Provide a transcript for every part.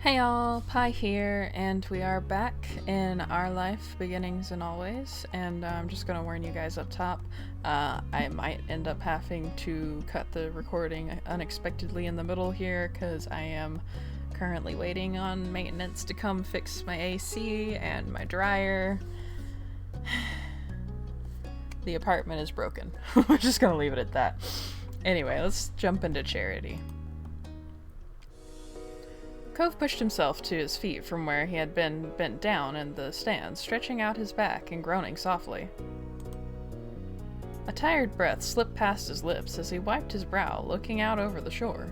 Hey y'all, Pi here, and we are back in our life, beginnings and always, and I'm just gonna warn you guys up top, I might end up having to cut the recording unexpectedly in the middle here, because I am currently waiting on maintenance to come fix my AC and my dryer. The apartment is broken. We're just gonna leave it at that. Anyway, let's jump into Charity. Cove pushed himself to his feet from where he had been bent down in the stand, stretching out his back and groaning softly. A tired breath slipped past his lips as he wiped his brow, looking out over the shore.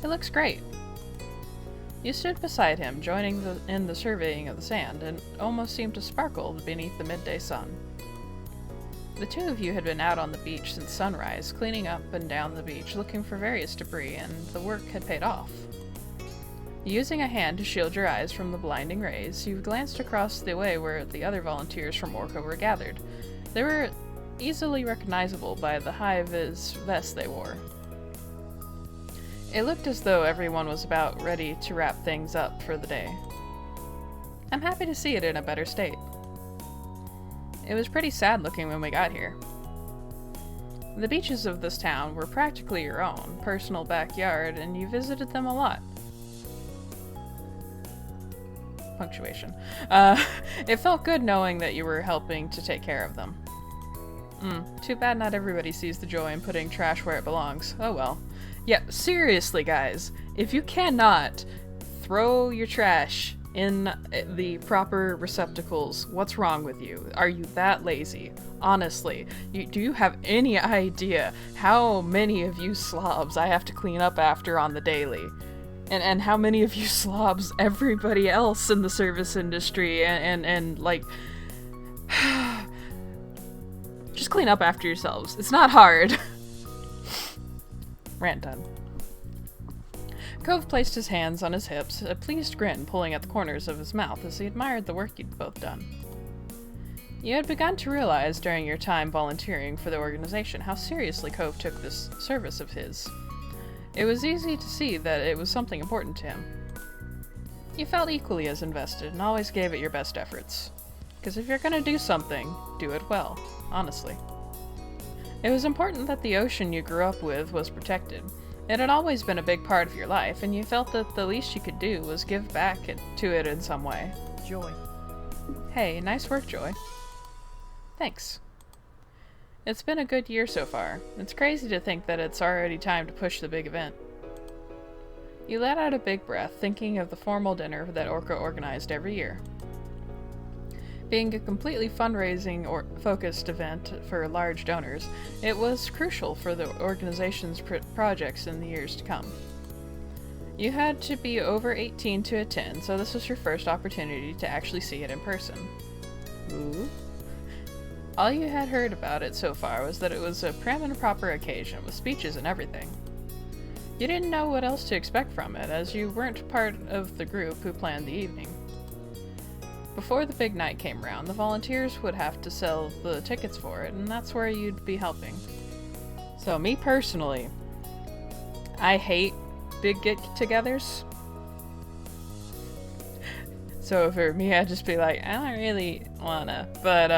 It looks great. You stood beside him, joining in the surveying of the sand, and almost seemed to sparkle beneath the midday sun. The two of you had been out on the beach since sunrise, cleaning up and down the beach, looking for various debris, and the work had paid off. Using a hand to shield your eyes from the blinding rays, you glanced across the way where the other volunteers from Orca were gathered. They were easily recognizable by the high-vis vests they wore. It looked as though everyone was about ready to wrap things up for the day. I'm happy to see it in a better state. It was pretty sad looking when we got here. The beaches of this town were practically your own personal backyard, and you visited them a lot. Punctuation. It felt good knowing that you were helping to take care of them. Too bad not everybody sees the joy in putting trash where it belongs. Oh well. Yeah, seriously guys, if you cannot throw your trash in the proper receptacles, what's wrong with you? Are you that lazy? Honestly, do you have any idea how many of you slobs I have to clean up after on the daily? And how many of you slobs everybody else in the service industry and like just clean up after yourselves. It's not hard. Rant done. Cove placed his hands on his hips, a pleased grin pulling at the corners of his mouth as he admired the work you'd both done. You had begun to realize during your time volunteering for the organization how seriously Cove took this service of his. It was easy to see that it was something important to him. You felt equally as invested and always gave it your best efforts. Because if you're gonna do something, do it well, honestly. It was important that the ocean you grew up with was protected. It had always been a big part of your life, and you felt that the least you could do was give back to it in some way. Joy. Hey, nice work, Joy. Thanks. It's been a good year so far. It's crazy to think that it's already time to push the big event. You let out a big breath, thinking of the formal dinner that Orca organized every year. Being a completely fundraising or focused event for large donors, it was crucial for the organization's projects in the years to come. You had to be over 18 to attend, so this was your first opportunity to actually see it in person. Ooh. All you had heard about it so far was that it was a prim and proper occasion with speeches and everything. You didn't know what else to expect from it, as you weren't part of the group who planned the evening. Before the big night came round, the volunteers would have to sell the tickets for it, and that's where you'd be helping. So me personally, I hate big get-togethers. So for me, I'd just be like, I don't really wanna, but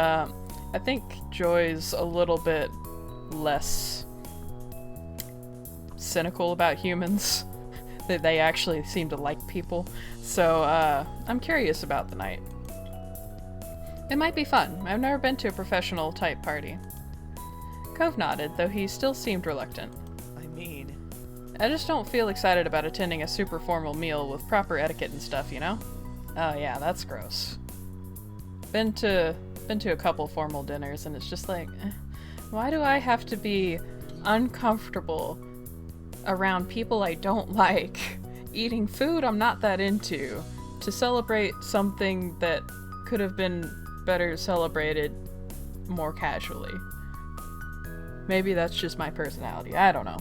I think Joy's a little bit less cynical about humans. They actually seem to like people. So I'm curious about the night. It might be fun. I've never been to a professional type party. Cove nodded, though he still seemed reluctant. I just don't feel excited about attending a super formal meal with proper etiquette and stuff, you know? Oh yeah, that's gross. Been to a couple formal dinners, and it's just like, why do I have to be uncomfortable around people I don't like, eating food I'm not that into, to celebrate something that could have been better celebrated more casually? Maybe that's just my personality, I don't know.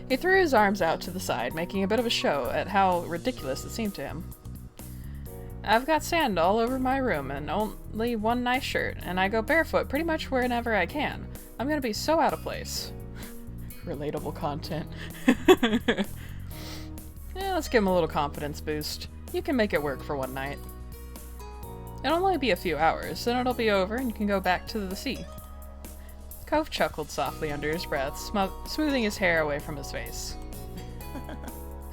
He threw his arms out to the side, making a bit of a show at how ridiculous it seemed to him. I've got sand all over my room and only one nice shirt, and I go barefoot pretty much whenever I can. I'm gonna be so out of place. Relatable content. Let's give him a little confidence boost. You can make it work for one night. It'll only be a few hours, then it'll be over and you can go back to the sea. Cove chuckled softly under his breath, smoothing his hair away from his face.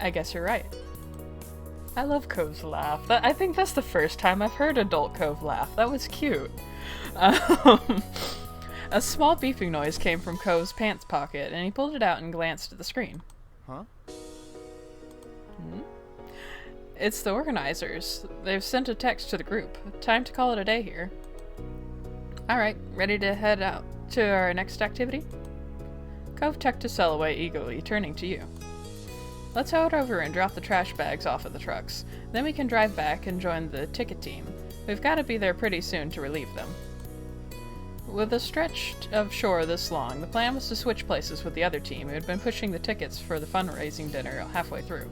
I guess you're right. I love Cove's laugh. I think that's the first time I've heard adult Cove laugh. That was cute. A small beeping noise came from Cove's pants pocket, and he pulled it out and glanced at the screen. Huh? It's the organizers. They've sent a text to the group. Time to call it a day here. Alright, ready to head out to our next activity? Cove tucked his cell away eagerly, turning to you. Let's head over and drop the trash bags off at the trucks. Then we can drive back and join the ticket team. We've got to be there pretty soon to relieve them. With a stretch of shore this long, the plan was to switch places with the other team who had been pushing the tickets for the fundraising dinner halfway through.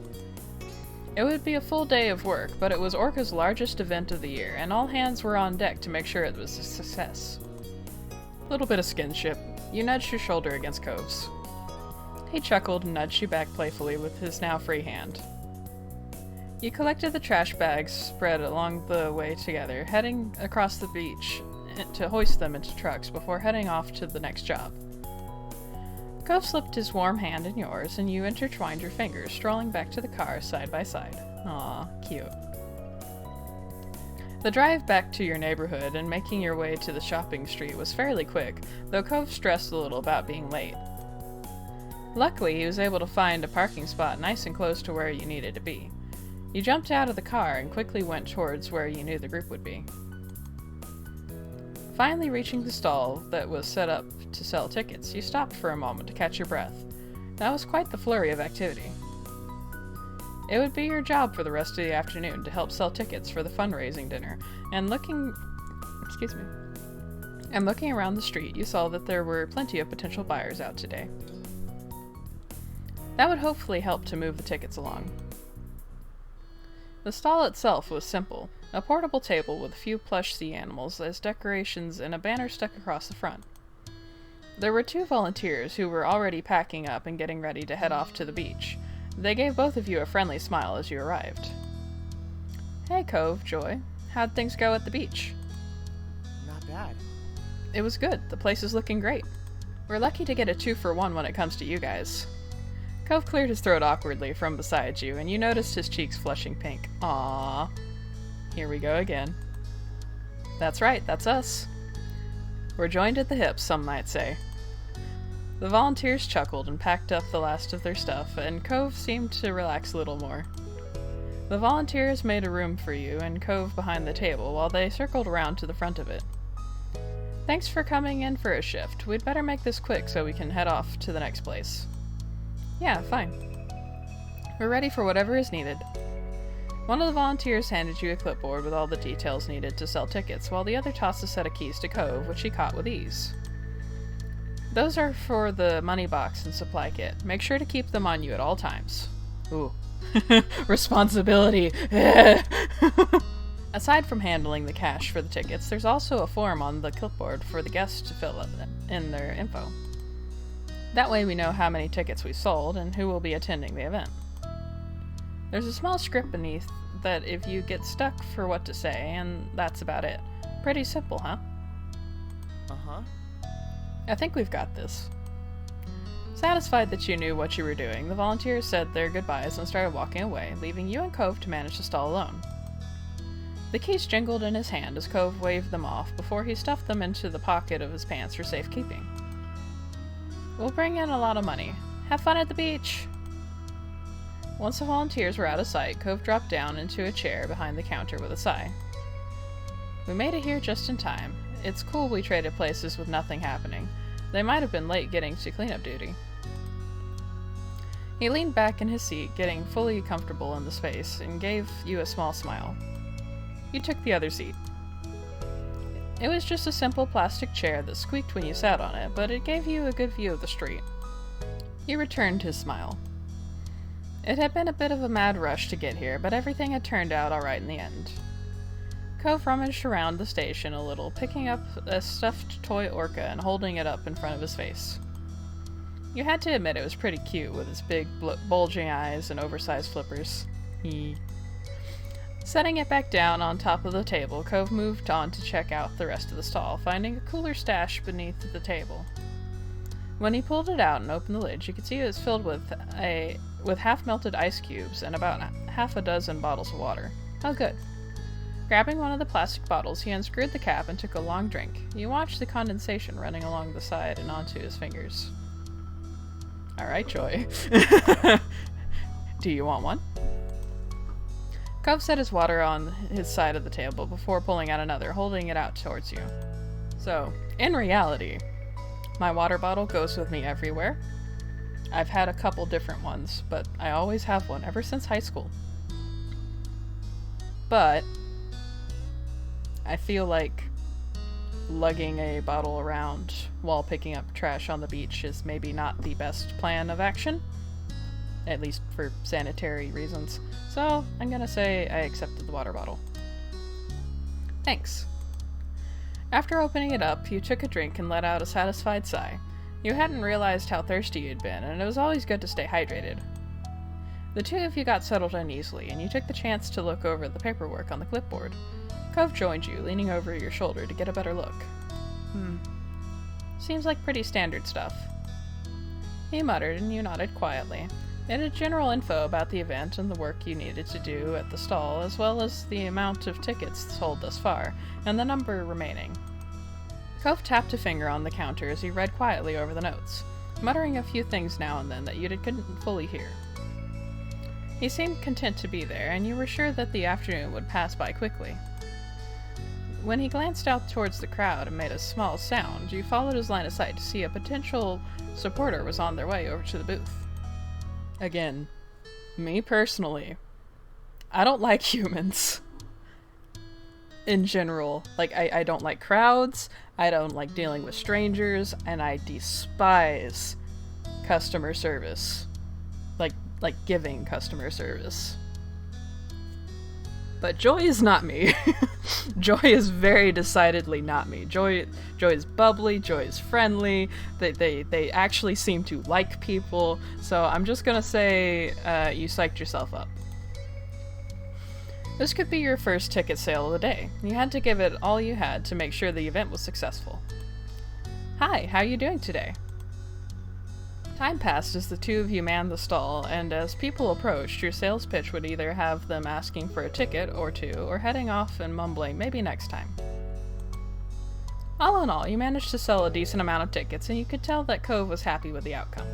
It would be a full day of work, but it was Orca's largest event of the year, and all hands were on deck to make sure it was a success. A little bit of skinship. You nudged your shoulder against Cove's. He chuckled and nudged you back playfully with his now free hand. You collected the trash bags spread along the way together, heading across the beach to hoist them into trucks before heading off to the next job. Cove slipped his warm hand in yours, and you intertwined your fingers, strolling back to the car side by side. Aw, cute. The drive back to your neighborhood and making your way to the shopping street was fairly quick, though Cove stressed a little about being late. Luckily, he was able to find a parking spot nice and close to where you needed to be. You jumped out of the car and quickly went towards where you knew the group would be. Finally reaching the stall that was set up to sell tickets, you stopped for a moment to catch your breath. That was quite the flurry of activity. It would be your job for the rest of the afternoon to help sell tickets for the fundraising dinner, and looking around the street, you saw that there were plenty of potential buyers out today. That would hopefully help to move the tickets along. The stall itself was simple. A portable table with a few plush sea animals as decorations and a banner stuck across the front. There were 2 volunteers who were already packing up and getting ready to head off to the beach. They gave both of you a friendly smile as you arrived. Hey Cove, Joy. How'd things go at the beach? Not bad. It was good. The place is looking great. We're lucky to get a 2-for-1 when it comes to you guys. Cove cleared his throat awkwardly from beside you, and you noticed his cheeks flushing pink. Aww. Here we go again. That's right, that's us. We're joined at the hips, some might say. The volunteers chuckled and packed up the last of their stuff, and Cove seemed to relax a little more. The volunteers made a room for you and Cove behind the table while they circled around to the front of it. Thanks for coming in for a shift. We'd better make this quick so we can head off to the next place. Yeah, fine. We're ready for whatever is needed. One of the volunteers handed you a clipboard with all the details needed to sell tickets, while the other tossed a set of keys to Cove, which he caught with ease. Those are for the money box and supply kit. Make sure to keep them on you at all times. Ooh. Responsibility. Aside from handling the cash for the tickets, there's also a form on the clipboard for the guests to fill in their info. That way we know how many tickets we sold and who will be attending the event. There's a small script beneath that if you get stuck for what to say, and that's about it. Pretty simple, huh? Uh-huh. I think we've got this. Satisfied that you knew what you were doing, the volunteers said their goodbyes and started walking away, leaving you and Cove to manage the stall alone. The keys jingled in his hand as Cove waved them off before he stuffed them into the pocket of his pants for safekeeping. We'll bring in a lot of money. Have fun at the beach! Once the volunteers were out of sight, Cove dropped down into a chair behind the counter with a sigh. We made it here just in time. It's cool we traded places with nothing happening. They might have been late getting to cleanup duty. He leaned back in his seat, getting fully comfortable in the space, and gave you a small smile. You took the other seat. It was just a simple plastic chair that squeaked when you sat on it, but it gave you a good view of the street. You returned his smile. It had been a bit of a mad rush to get here, but everything had turned out alright in the end. Cove rummaged around the station a little, picking up a stuffed toy orca and holding it up in front of his face. You had to admit it was pretty cute with its big bulging eyes and oversized flippers. Setting it back down on top of the table, Cove moved on to check out the rest of the stall, finding a cooler stash beneath the table. When he pulled it out and opened the lid, you could see it was filled with half-melted ice cubes and about half a dozen bottles of water. Oh, good. Grabbing one of the plastic bottles, he unscrewed the cap and took a long drink. You watched the condensation running along the side and onto his fingers. Alright, Joy. Do you want one? Cove set his water on his side of the table before pulling out another, holding it out towards you. So, in reality, my water bottle goes with me everywhere. I've had a couple different ones, but I always have one ever since high school. But I feel like lugging a bottle around while picking up trash on the beach is maybe not the best plan of action. At least for sanitary reasons. So, I'm gonna say I accepted the water bottle. Thanks. After opening it up, you took a drink and let out a satisfied sigh. You hadn't realized how thirsty you'd been, and it was always good to stay hydrated. The two of you got settled in easily, and you took the chance to look over the paperwork on the clipboard. Cove joined you, leaning over your shoulder to get a better look. Seems like pretty standard stuff. He muttered, and you nodded quietly. It had general info about the event and the work you needed to do at the stall, as well as the amount of tickets sold thus far, and the number remaining. Cove tapped a finger on the counter as he read quietly over the notes, muttering a few things now and then that you couldn't fully hear. He seemed content to be there, and you were sure that the afternoon would pass by quickly. When he glanced out towards the crowd and made a small sound, you followed his line of sight to see a potential supporter was on their way over to the booth. Again, me personally, I don't like humans. In general. Like, I don't like crowds, I don't like dealing with strangers, and I despise customer service. Like giving customer service. But Joy is not me. Joy is very decidedly not me. Joy is bubbly, Joy is friendly, they actually seem to like people, so I'm just gonna say, you psyched yourself up. This could be your first ticket sale of the day. You had to give it all you had to make sure the event was successful. Hi, how are you doing today? Time passed as the two of you manned the stall, and as people approached, your sales pitch would either have them asking for a ticket or two, or heading off and mumbling, maybe next time. All in all, you managed to sell a decent amount of tickets, and you could tell that Cove was happy with the outcome.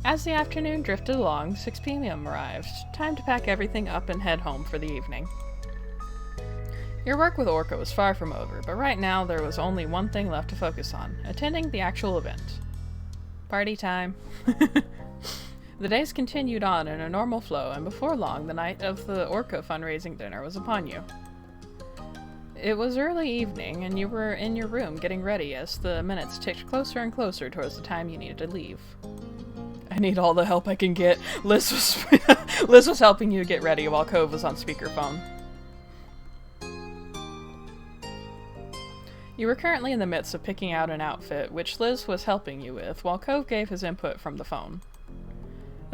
As the afternoon drifted along, 6 p.m. arrived. Time to pack everything up and head home for the evening. Your work with Orca was far from over, but right now there was only one thing left to focus on, attending the actual event. Party time. The days continued on in a normal flow, and before long, the night of the Orca fundraising dinner was upon you. It was early evening, and you were in your room getting ready as the minutes ticked closer and closer towards the time you needed to leave. I need all the help I can get. Liz was helping you get ready while Cove was on speakerphone. You were currently in the midst of picking out an outfit, which Liz was helping you with, while Cove gave his input from the phone.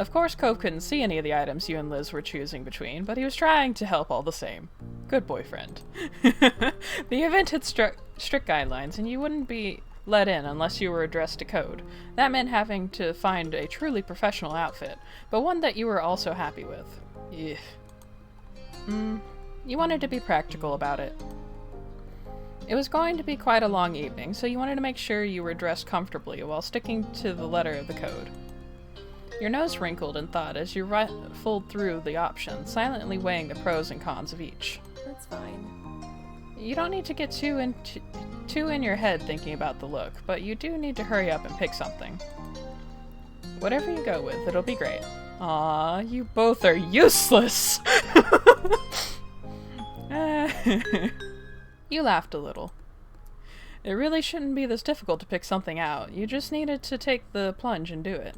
Of course, Cove couldn't see any of the items you and Liz were choosing between, but he was trying to help all the same. Good boyfriend. The event had strict guidelines, and you wouldn't be let in unless you were addressed to code. That meant having to find a truly professional outfit, but one that you were also happy with. Ugh. You wanted to be practical about it. It was going to be quite a long evening, so you wanted to make sure you were dressed comfortably while sticking to the letter of the code. Your nose wrinkled in thought as you rifled through the options, silently weighing the pros and cons of each. That's fine. You don't need to get too in your head thinking about the look, but you do need to hurry up and pick something. Whatever you go with, it'll be great. Aw, you both are useless! You laughed a little. It really shouldn't be this difficult to pick something out. You just needed to take the plunge and do it.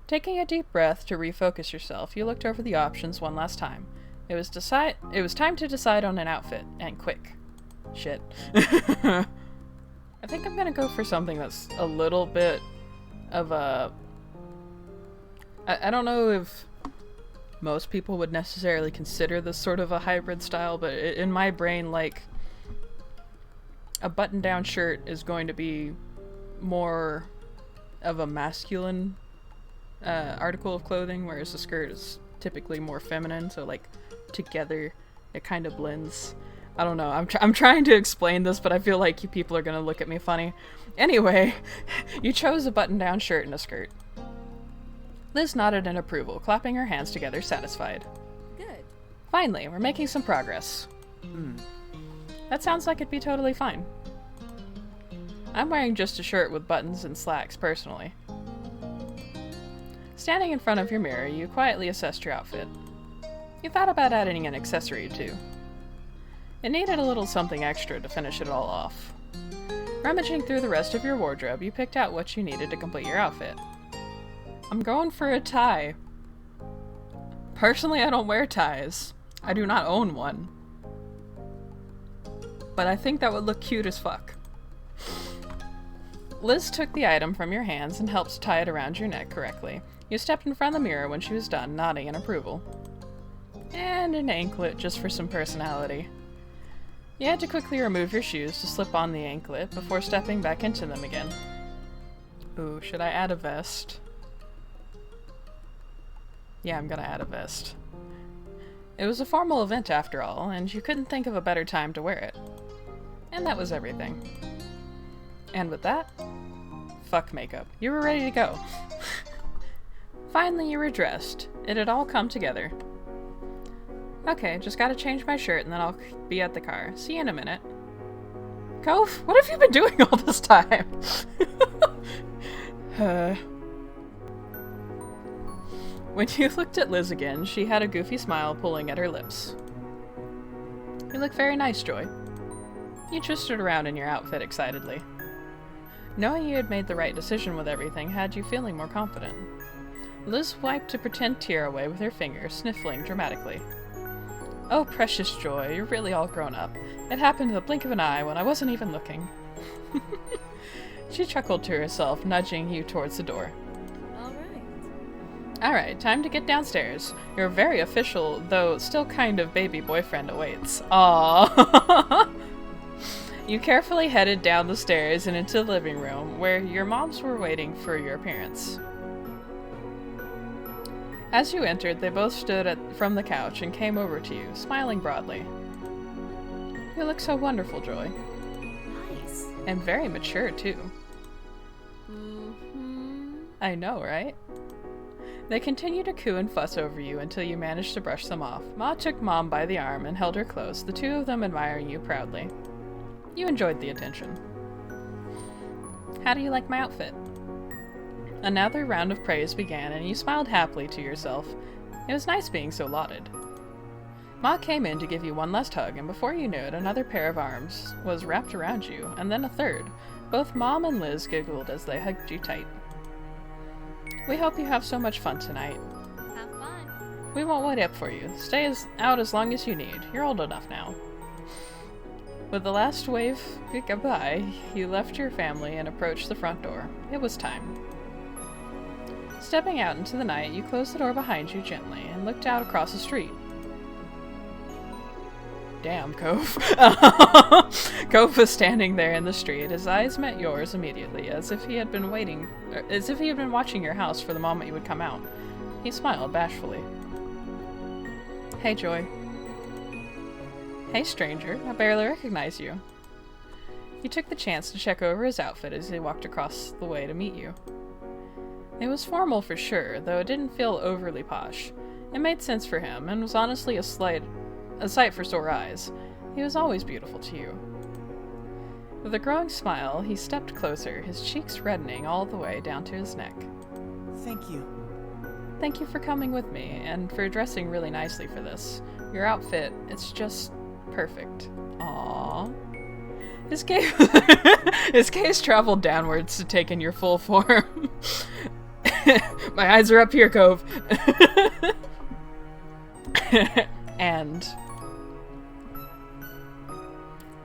Taking a deep breath to refocus yourself, you looked over the options one last time. It was time to decide on an outfit, and quick. Shit. I think I'm gonna go for something that's a little bit of a... I don't know if most people would necessarily consider this sort of a hybrid style, but in my brain, like, a button-down shirt is going to be more of a masculine article of clothing, whereas the skirt is typically more feminine, so like together it kind of blends. I don't know, I'm trying to explain this, but I feel like you people are gonna look at me funny. Anyway, you chose a button-down shirt and a skirt. Liz nodded in approval, clapping her hands together, satisfied. Good. Finally, we're making some progress. That sounds like it'd be totally fine. I'm wearing just a shirt with buttons and slacks, personally. Standing in front of your mirror, you quietly assessed your outfit. You thought about adding an accessory, too. It needed a little something extra to finish it all off. Rummaging through the rest of your wardrobe, you picked out what you needed to complete your outfit. I'm going for a tie. Personally, I don't wear ties. I do not own one. But I think that would look cute as fuck. Liz took the item from your hands and helped tie it around your neck correctly. You stepped in front of the mirror when she was done, nodding in approval. And an anklet just for some personality. You had to quickly remove your shoes to slip on the anklet before stepping back into them again. Ooh, should I add a vest? Yeah, I'm gonna add a vest. It was a formal event after all, and you couldn't think of a better time to wear it. And that was everything. And with that, fuck makeup. You were ready to go. Finally, you were dressed. It had all come together. Okay, just gotta change my shirt and then I'll be at the car. See you in a minute. Cove, what have you been doing all this time? When you looked at Liz again, she had a goofy smile pulling at her lips. You look very nice, Joy. You twisted around in your outfit excitedly. Knowing you had made the right decision with everything had you feeling more confident. Liz wiped a pretend tear away with her finger, sniffling dramatically. Oh, precious Joy, you're really all grown up. It happened in the blink of an eye when I wasn't even looking. She chuckled to herself, nudging you towards the door. Alright, time to get downstairs. Your very official, though still kind of baby boyfriend awaits. Aww. You carefully headed down the stairs and into the living room, where your moms were waiting for your appearance. As you entered, they both stood from the couch and came over to you, smiling broadly. You look so wonderful, Joy. Nice. And very mature, too. I know, right? They continued to coo and fuss over you until you managed to brush them off. Ma took Mom by the arm and held her close, the two of them admiring you proudly. You enjoyed the attention. How do you like my outfit? Another round of praise began, and you smiled happily to yourself. It was nice being so lauded. Ma came in to give you one last hug, and before you knew it, another pair of arms was wrapped around you, and then a third. Both Mom and Liz giggled as they hugged you tight. We hope you have so much fun tonight. Have fun. We won't wait up for you. Stay out as long as you need. You're old enough now. With the last wave goodbye, you left your family and approached the front door. It was time. Stepping out into the night, you closed the door behind you gently and looked out across the street. Damn, Cove. Cove was standing there in the street. His eyes met yours immediately, as if he had been watching your house for the moment you would come out. He smiled bashfully. Hey, Joy. Hey, stranger. I barely recognize you. He took the chance to check over his outfit as he walked across the way to meet you. It was formal for sure, though it didn't feel overly posh. It made sense for him, and was honestly a sight for sore eyes. He was always beautiful to you. With a growing smile, he stepped closer, his cheeks reddening all the way down to his neck. Thank you. Thank you for coming with me, and for dressing really nicely for this. Your outfit, it's just perfect. Aww. His gaze traveled downwards to take in your full form. My eyes are up here, Cove. And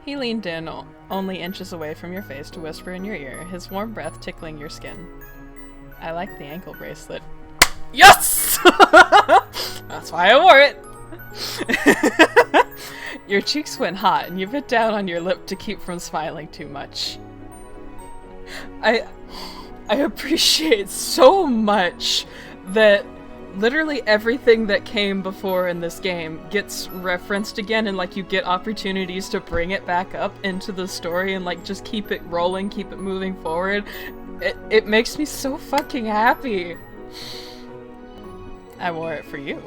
He leaned in, only inches away from your face, to whisper in your ear, his warm breath tickling your skin. I like the ankle bracelet. Yes! That's why I wore it! Your cheeks went hot, and you bit down on your lip to keep from smiling too much. I appreciate so much that literally everything that came before in this game gets referenced again, and like you get opportunities to bring it back up into the story and like just keep it rolling, keep it moving forward. It makes me so fucking happy. I wore it for you.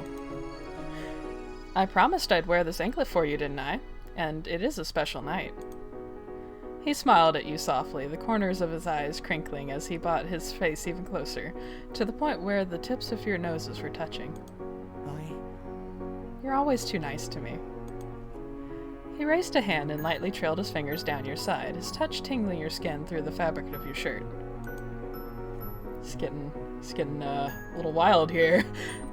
I promised I'd wear this anklet for you, didn't I? And it is a special night. He smiled at you softly, the corners of his eyes crinkling as he brought his face even closer, to the point where the tips of your noses were touching. You're always too nice to me. He raised a hand and lightly trailed his fingers down your side, his touch tingling your skin through the fabric of your shirt. It's getting a little wild here.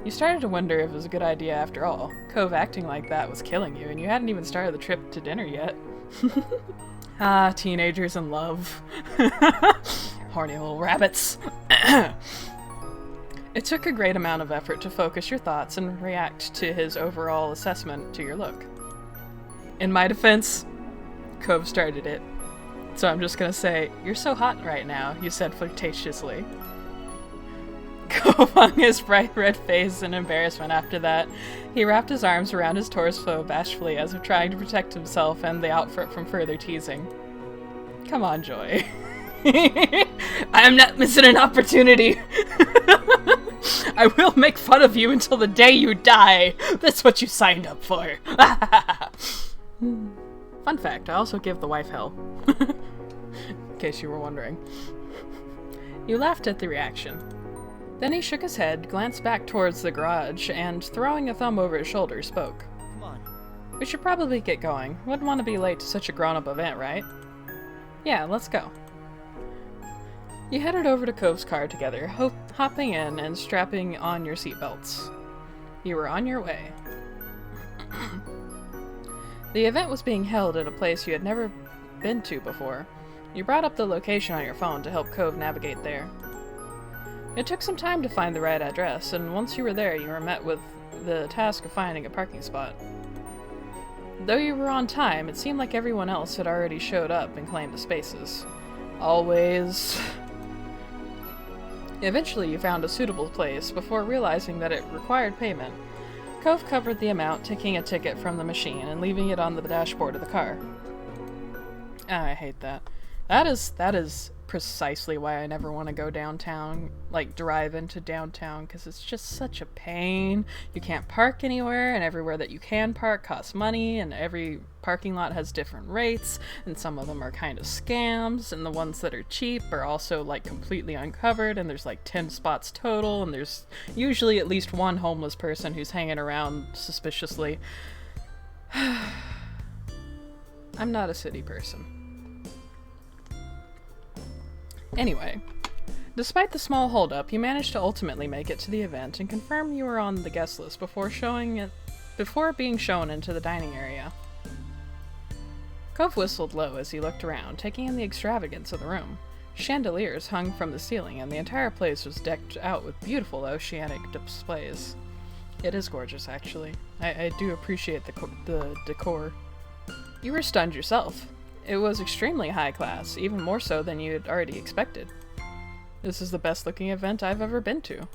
You started to wonder if it was a good idea after all. Cove acting like that was killing you, and you hadn't even started the trip to dinner yet. Ah, teenagers in love. Horny little rabbits. It took a great amount of effort to focus your thoughts and react to his overall assessment to your look. In my defense, Cove started it. So I'm just gonna say, "You're so hot right now," you said flirtatiously. Cove hung his bright red face in embarrassment after that. He wrapped his arms around his torso bashfully as if trying to protect himself and the outfit from further teasing. Come on, Joy. I am not missing an opportunity. I will make fun of you until the day you die. That's what you signed up for. Fun fact, I also give the wife hell. In case you were wondering. You laughed at the reaction. Then he shook his head, glanced back towards the garage, and, throwing a thumb over his shoulder, spoke. Come on. We should probably get going. Wouldn't want to be late to such a grown-up event, right? Yeah, let's go. You headed over to Cove's car together, hopping in and strapping on your seatbelts. You were on your way. The event was being held at a place you had never been to before. You brought up the location on your phone to help Cove navigate there. It took some time to find the right address, and once you were there, you were met with the task of finding a parking spot. Though you were on time, it seemed like everyone else had already showed up and claimed the spaces. Always. Eventually, you found a suitable place before realizing that it required payment. Cove covered the amount, taking a ticket from the machine and leaving it on the dashboard of the car. I hate that. That is precisely why I never want to go downtown, like drive into downtown, because it's just such a pain. You can't park anywhere, and everywhere that you can park costs money, and every parking lot has different rates, and some of them are kind of scams, and the ones that are cheap are also like completely uncovered, and there's like 10 spots total, and there's usually at least one homeless person who's hanging around suspiciously. I'm not a city person. Anyway, despite the small holdup, you managed to ultimately make it to the event and confirm you were on the guest list before being shown into the dining area. Cove whistled low as he looked around, taking in the extravagance of the room. Chandeliers hung from the ceiling, and the entire place was decked out with beautiful oceanic displays. It is gorgeous, actually. I do appreciate the decor. You were stunned yourself. It was extremely high class, even more so than you had already expected. This is the best looking event I've ever been to.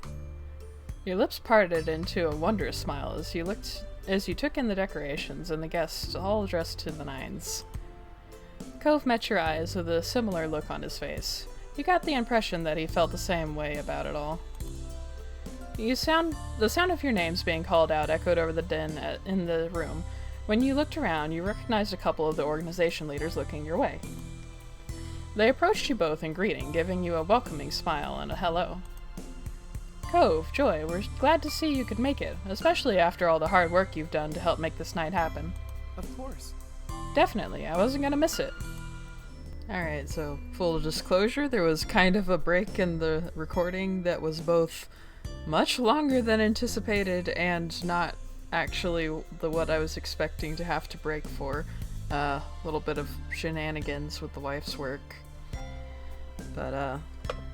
Your lips parted into a wondrous smile as you took in the decorations and the guests all dressed to the nines. Cove met your eyes with a similar look on his face. You got the impression that he felt the same way about it all. The sound of your names being called out echoed over the din in the room. When you looked around, you recognized a couple of the organization leaders looking your way. They approached you both in greeting, giving you a welcoming smile and a hello. Cove, Joy, we're glad to see you could make it, especially after all the hard work you've done to help make this night happen. Of course. Definitely, I wasn't gonna miss it. Alright, so full disclosure, there was kind of a break in the recording that was both much longer than anticipated and not actually what I was expecting to have to break for. A little bit of shenanigans with the wife's work. But,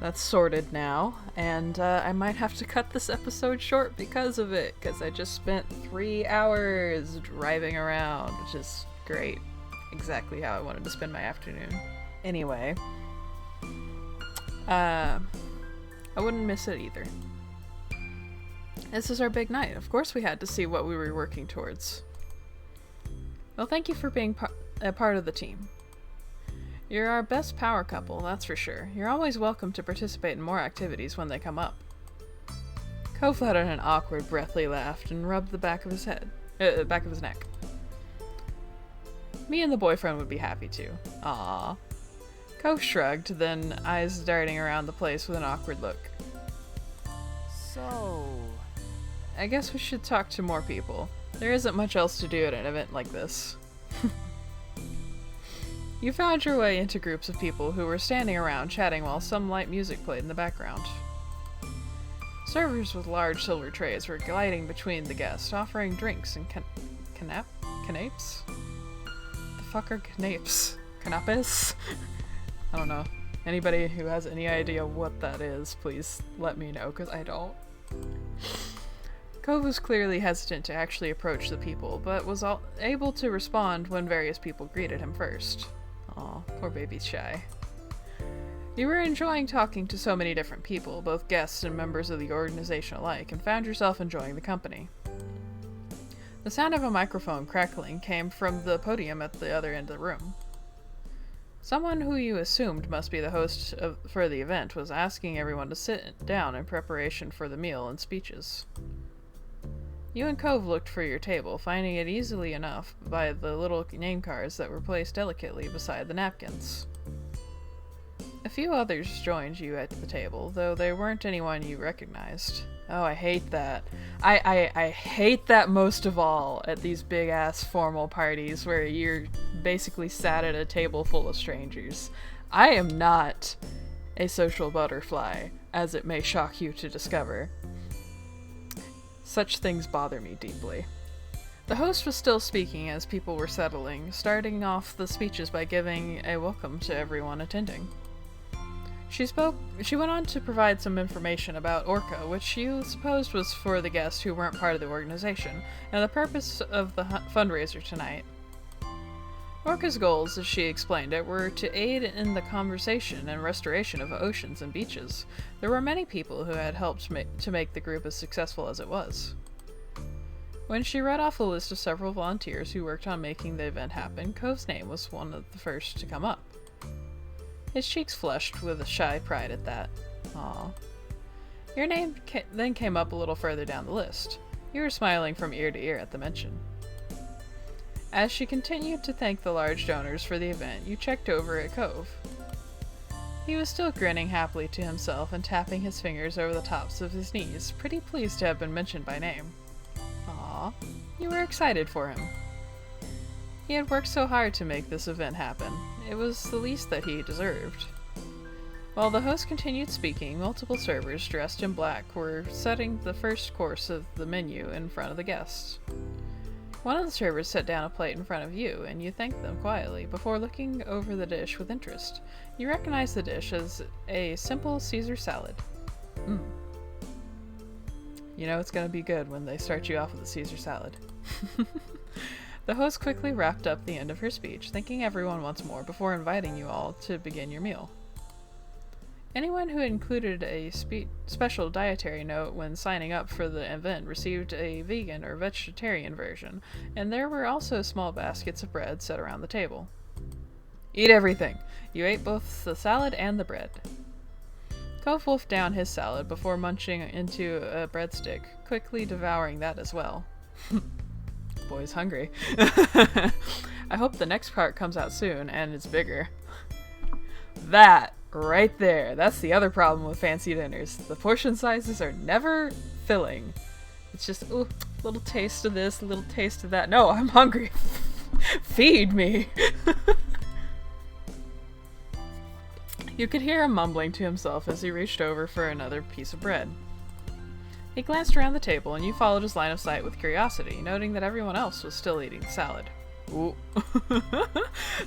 that's sorted now, and I might have to cut this episode short because of it, because I just spent 3 hours driving around, which is great. Exactly how I wanted to spend my afternoon. Anyway, I wouldn't miss it either. This is our big night. Of course we had to see what we were working towards. Well, thank you for being a part of the team. You're our best power couple, that's for sure. You're always welcome to participate in more activities when they come up. Cove let out an awkward, breathy laugh and rubbed the back of his neck. Me and the boyfriend would be happy to. Aww. Cove shrugged, then eyes darting around the place with an awkward look. So... I guess we should talk to more people. There isn't much else to do at an event like this. You found your way into groups of people who were standing around chatting while some light music played in the background. Servers with large silver trays were gliding between the guests, offering drinks and canapes? The fuck are canapes? Canapes? I don't know. Anybody who has any idea what that is, please let me know, because I don't. Cove was clearly hesitant to actually approach the people, but was able to respond when various people greeted him first. Aw, poor baby's shy. You were enjoying talking to so many different people, both guests and members of the organization alike, and found yourself enjoying the company. The sound of a microphone crackling came from the podium at the other end of the room. Someone who you assumed must be the host for the event was asking everyone to sit down in preparation for the meal and speeches. You and Cove looked for your table, finding it easily enough by the little name cards that were placed delicately beside the napkins. A few others joined you at the table, though they weren't anyone you recognized. Oh, I hate that. I hate that most of all at these big-ass formal parties where you're basically sat at a table full of strangers. I am not a social butterfly, as it may shock you to discover. Such things bother me deeply. The host was still speaking as people were settling, starting off the speeches by giving a welcome to everyone attending. She went on to provide some information about Orca, which you supposed was for the guests who weren't part of the organization, and the purpose of the fundraiser tonight. Orca's goals, as she explained it, were to aid in the conservation and restoration of oceans and beaches. There were many people who had helped to make the group as successful as it was. When she read off a list of several volunteers who worked on making the event happen, Cove's name was one of the first to come up. His cheeks flushed with a shy pride at that. Aww. Your name then came up a little further down the list. You were smiling from ear to ear at the mention. As she continued to thank the large donors for the event, you checked over at Cove. He was still grinning happily to himself and tapping his fingers over the tops of his knees, pretty pleased to have been mentioned by name. Aww, you were excited for him. He had worked so hard to make this event happen. It was the least that he deserved. While the host continued speaking, multiple servers dressed in black were setting the first course of the menu in front of the guests. One of the servers set down a plate in front of you, and you thanked them quietly before looking over the dish with interest. You recognized the dish as a simple Caesar salad. You know it's gonna be good when they start you off with a Caesar salad. The host quickly wrapped up the end of her speech, thanking everyone once more before inviting you all to begin your meal. Anyone who included a special dietary note when signing up for the event received a vegan or vegetarian version, and there were also small baskets of bread set around the table. Eat everything! You ate both the salad and the bread. Cove wolfed down his salad before munching into a breadstick, quickly devouring that as well. Boy's hungry. I hope the next part comes out soon and it's bigger. That right there. That's the other problem with fancy dinners. The portion sizes are never filling. It's just, ooh, a little taste of this, a little taste of that. No, I'm hungry. Feed me. You could hear him mumbling to himself as he reached over for another piece of bread. He glanced around the table and you followed his line of sight with curiosity, noting that everyone else was still eating the salad. Ooh.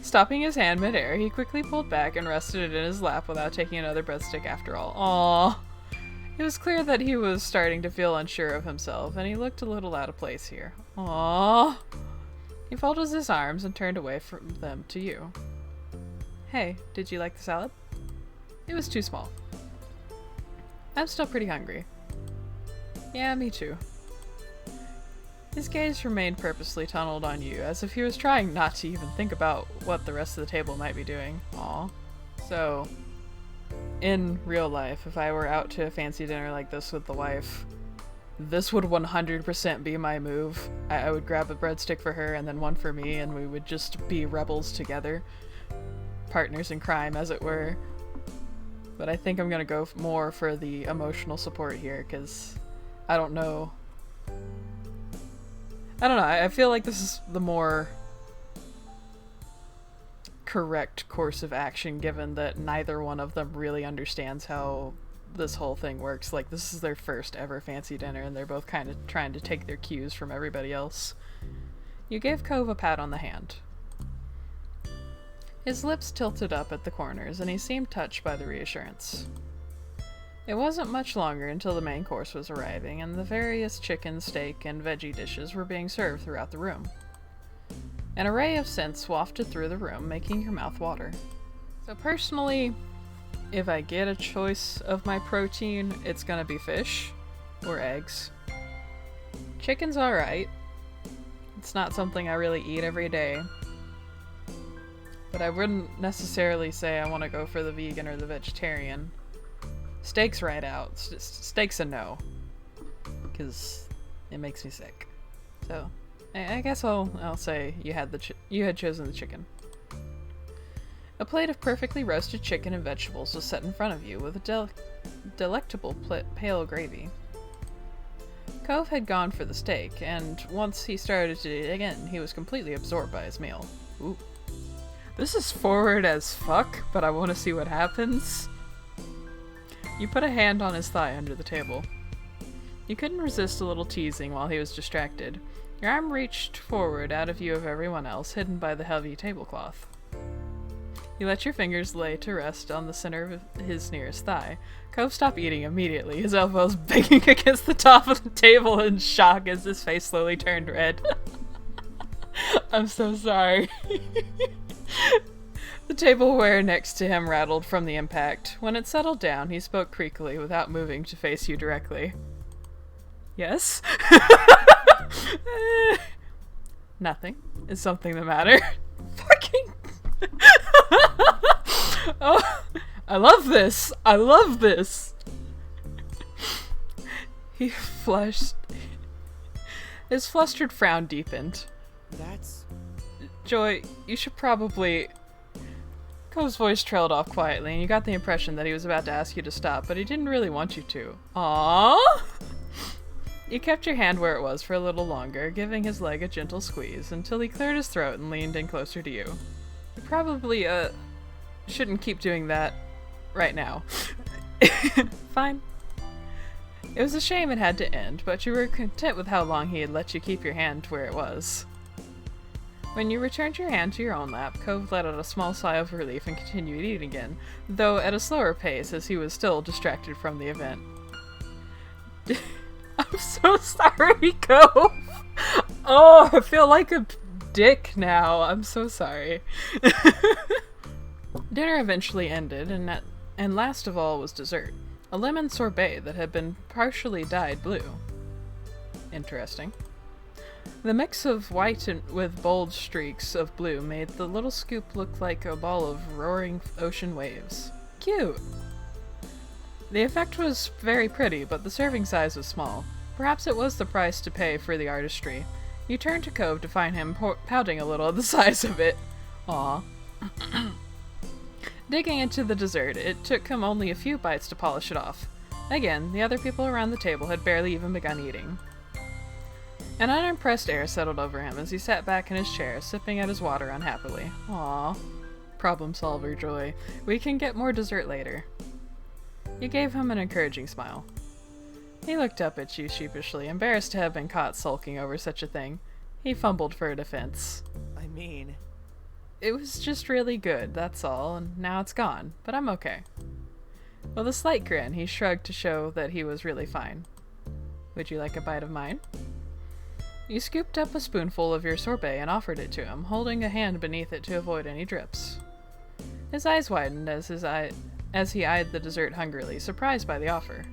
Stopping his hand midair, he quickly pulled back and rested it in his lap without taking another breadstick after all. Aww. It was clear that he was starting to feel unsure of himself, and he looked a little out of place here. Aww. He folded his arms and turned away from them to you. Hey, did you like the salad? It was too small. I'm still pretty hungry. Yeah, me too. His gaze remained purposely tunneled on you, as if he was trying not to even think about what the rest of the table might be doing. Aw. So, in real life, if I were out to a fancy dinner like this with the wife, this would 100% be my move. I would grab a breadstick for her and then one for me, and we would just be rebels together. Partners in crime, as it were. But I think I'm gonna go more for the emotional support here, because I don't know. I feel like this is the more correct course of action, given that neither one of them really understands how this whole thing works. Like, this is their first ever fancy dinner, and they're both kind of trying to take their cues from everybody else. You gave Cove a pat on the hand. His lips tilted up at the corners, and he seemed touched by the reassurance. It wasn't much longer until the main course was arriving, and the various chicken, steak, and veggie dishes were being served throughout the room. An array of scents wafted through the room, making your mouth water. So personally, if I get a choice of my protein, it's gonna be fish or eggs. Chicken's alright. It's not something I really eat every day. But I wouldn't necessarily say I want to go for the vegan or the vegetarian. Steak's right out. Steak's a no. Because it makes me sick. So, I guess I'll say you had chosen the chicken. A plate of perfectly roasted chicken and vegetables was set in front of you with a delectable pale gravy. Cove had gone for the steak, and once he started to eat again, he was completely absorbed by his meal. Ooh. This is forward as fuck, but I want to see what happens. You put a hand on his thigh under the table. You couldn't resist a little teasing while he was distracted. Your arm reached forward out of view of everyone else, hidden by the heavy tablecloth. You let your fingers lay to rest on the center of his nearest thigh. Cove stopped eating immediately, his elbows banging against the top of the table in shock as his face slowly turned red. I'm so sorry. The tableware next to him rattled from the impact. When it settled down, he spoke creakily without moving to face you directly. Yes? Nothing. Is something the matter? Fucking... Oh, I love this. I love this. He flushed. His flustered frown deepened. That's... Joy, you should probably... Cove's voice trailed off quietly, and you got the impression that he was about to ask you to stop, but he didn't really want you to. Aww! You kept your hand where it was for a little longer, giving his leg a gentle squeeze, until he cleared his throat and leaned in closer to you. You probably, shouldn't keep doing that right now. Fine. It was a shame it had to end, but you were content with how long he had let you keep your hand where it was. When you returned your hand to your own lap, Cove let out a small sigh of relief and continued eating again, though at a slower pace as he was still distracted from the event. I'm so sorry, Cove! Oh, I feel like a dick now. I'm so sorry. Dinner eventually ended, and last of all was dessert. A lemon sorbet that had been partially dyed blue. Interesting. The mix of white with bold streaks of blue made the little scoop look like a ball of roaring ocean waves. Cute! The effect was very pretty, but the serving size was small. Perhaps it was the price to pay for the artistry. You turned to Cove to find him pouting a little at the size of it. Aw. Digging into the dessert, it took him only a few bites to polish it off. Again, the other people around the table had barely even begun eating. An unimpressed air settled over him as he sat back in his chair, sipping at his water unhappily. Aww. Problem solver, Joy. We can get more dessert later. You gave him an encouraging smile. He looked up at you sheepishly, embarrassed to have been caught sulking over such a thing. He fumbled for a defense. I mean, It was just really good, that's all, and now it's gone, but I'm okay. With a slight grin, he shrugged to show that he was really fine. Would you like a bite of mine? You scooped up a spoonful of your sorbet and offered it to him, holding a hand beneath it to avoid any drips. His eyes widened as he eyed the dessert hungrily, surprised by the offer.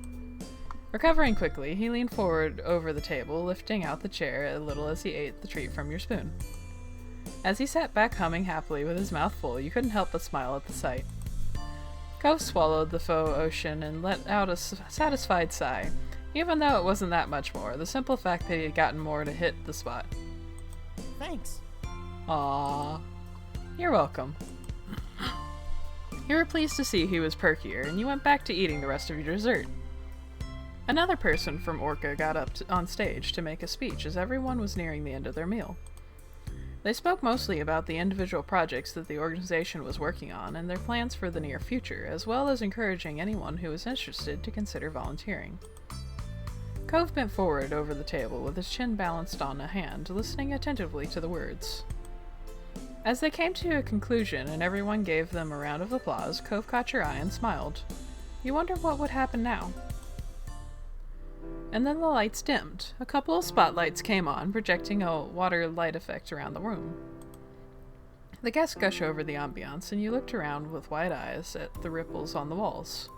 Recovering quickly, he leaned forward over the table, lifting out the chair a little as he ate the treat from your spoon. As he sat back humming happily with his mouth full, you couldn't help but smile at the sight. Cove swallowed the faux ocean and let out a satisfied sigh, even though it wasn't that much more, the simple fact that he had gotten more to hit the spot. thanks. Aww. You're welcome. You were pleased to see he was perkier, and you went back to eating the rest of your dessert. Another person from Orca got up on stage to make a speech as everyone was nearing the end of their meal. They spoke mostly about the individual projects that the organization was working on and their plans for the near future, as well as encouraging anyone who was interested to consider volunteering. Cove bent forward over the table with his chin balanced on a hand, listening attentively to the words. As they came to a conclusion and everyone gave them a round of applause, Cove caught your eye and smiled. You wondered what would happen now. And then the lights dimmed. A couple of spotlights came on, projecting a water light effect around the room. The guests gush over the ambiance, and you looked around with wide eyes at the ripples on the walls.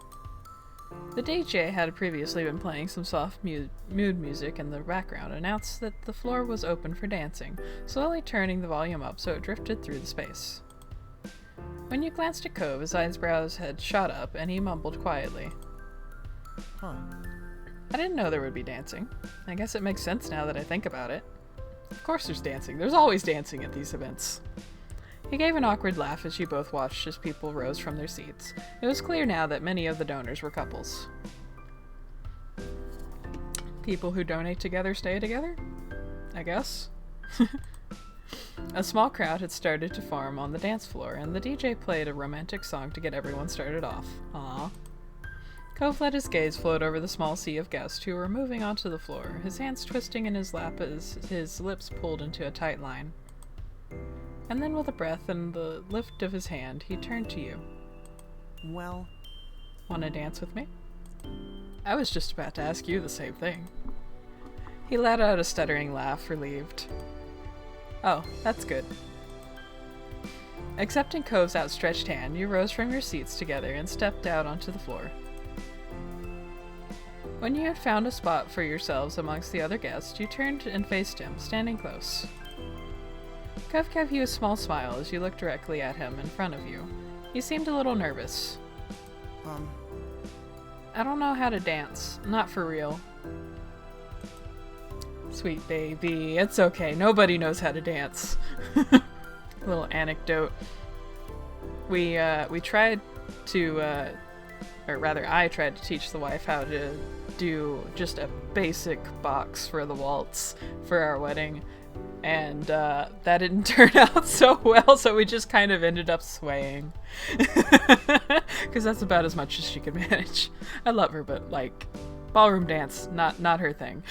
The DJ had previously been playing some soft mood music in the background, announced that the floor was open for dancing, slowly turning the volume up so it drifted through the space. When you glanced at Cove, his eyebrows had shot up, and he mumbled quietly. Huh. I didn't know there would be dancing. I guess it makes sense now that I think about it. Of course there's dancing. There's always dancing at these events. He gave an awkward laugh as you both watched as people rose from their seats. It was clear now that many of the donors were couples. People who donate together stay together? I guess. A small crowd had started to form on the dance floor, and the DJ played a romantic song to get everyone started off. Aww. Cove let his gaze float over the small sea of guests who were moving onto the floor, his hands twisting in his lap as his lips pulled into a tight line. And then with a breath and the lift of his hand, he turned to you. Well, Want to dance with me? I was just about to ask you the same thing. He let out a stuttering laugh, relieved. Oh, that's good. Accepting Cove's outstretched hand, you rose from your seats together and stepped out onto the floor. When you had found a spot for yourselves amongst the other guests, you turned and faced him, standing close. Cove gave you a small smile as you looked directly at him in front of you. He seemed a little nervous. I don't know how to dance. Not for real. Sweet baby, it's okay. Nobody knows how to dance. Little anecdote. We tried to, or rather I tried to teach the wife how to do just a basic box for the waltz for our wedding. And that didn't turn out so well, so we just kind of ended up swaying. Because that's about as much as she could manage. I love her, but like, ballroom dance, not her thing.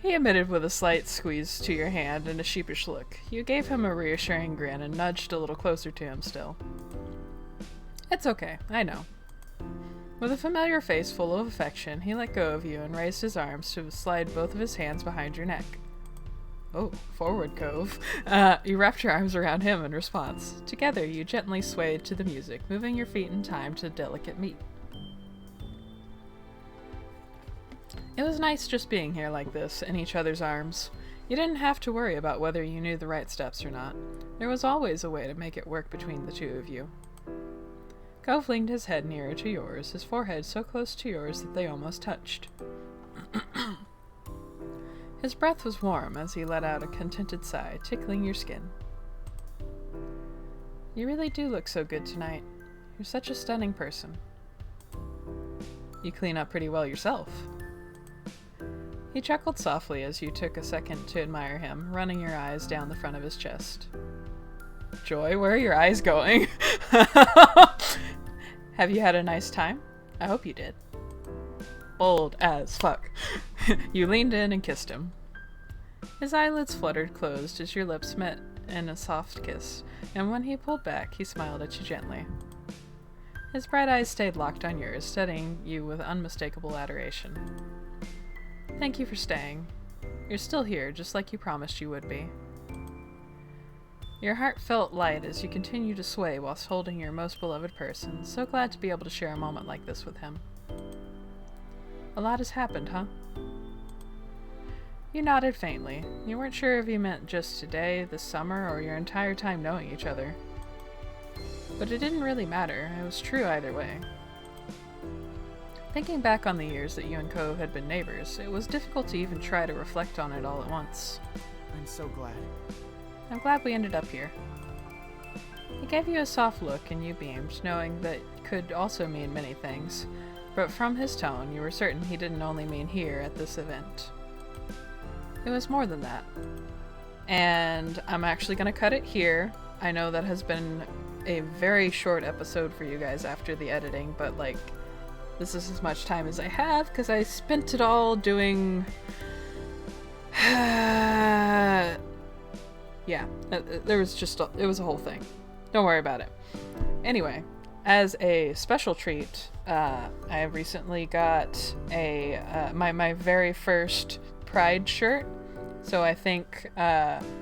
He admitted with a slight squeeze to your hand and a sheepish look. You gave him a reassuring grin and nudged a little closer to him still. It's okay, I know. With a familiar face full of affection, he let go of you and raised his arms to slide both of his hands behind your neck. Oh, forward, Cove. You wrapped your arms around him in response. Together, you gently swayed to the music, moving your feet in time to delicate meat. It was nice just being here like this, in each other's arms. You didn't have to worry about whether you knew the right steps or not. There was always a way to make it work between the two of you. Cove leaned his head nearer to yours, his forehead so close to yours that they almost touched. His breath was warm as he let out a contented sigh, tickling your skin. You really do look so good tonight. You're such a stunning person. You clean up pretty well yourself. He chuckled softly as you took a second to admire him, running your eyes down the front of his chest. Joy, where are your eyes going? Have you had a nice time? I hope you did. Bold as fuck. You leaned in and kissed him. His eyelids fluttered closed as your lips met in a soft kiss, and when he pulled back, he smiled at you gently. His bright eyes stayed locked on yours, studying you with unmistakable adoration. Thank you for staying. You're still here, just like you promised you would be. Your heart felt light as you continued to sway whilst holding your most beloved person, so glad to be able to share a moment like this with him. A lot has happened, huh? You nodded faintly. You weren't sure if he meant just today, this summer, or your entire time knowing each other. But it didn't really matter. It was true either way. Thinking back on the years that you and Cove had been neighbors, it was difficult to even try to reflect on it all at once. I'm so glad. I'm glad we ended up here. He gave you a soft look and you beamed, knowing that could also mean many things, but from his tone you were certain he didn't only mean here at this event. It was more than that. And I'm actually going to cut it here. I know that has been a very short episode for you guys after the editing, but like, this is as much time as I have because I spent it all doing... yeah, there was just it was a whole thing. Don't worry about it. Anyway, as a special treat, I recently got a my very first Pride shirt. So I think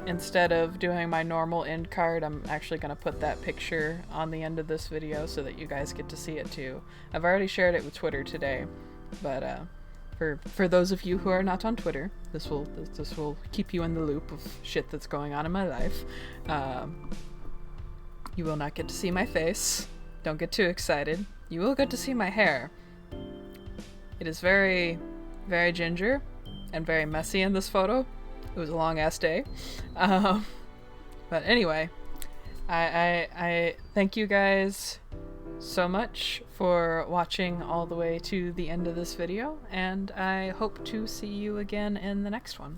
instead of doing my normal end card, I'm actually going to put that picture on the end of this video so that you guys get to see it too. I've already shared it with Twitter today, but for those of you who are not on Twitter, this will keep you in the loop of shit that's going on in my life. You will not get to see my face. Don't get too excited. You will get to see my hair. It is very, very ginger and very messy in this photo. It was a long ass day. But anyway, I thank you guys so much for watching all the way to the end of this video, and I hope to see you again in the next one.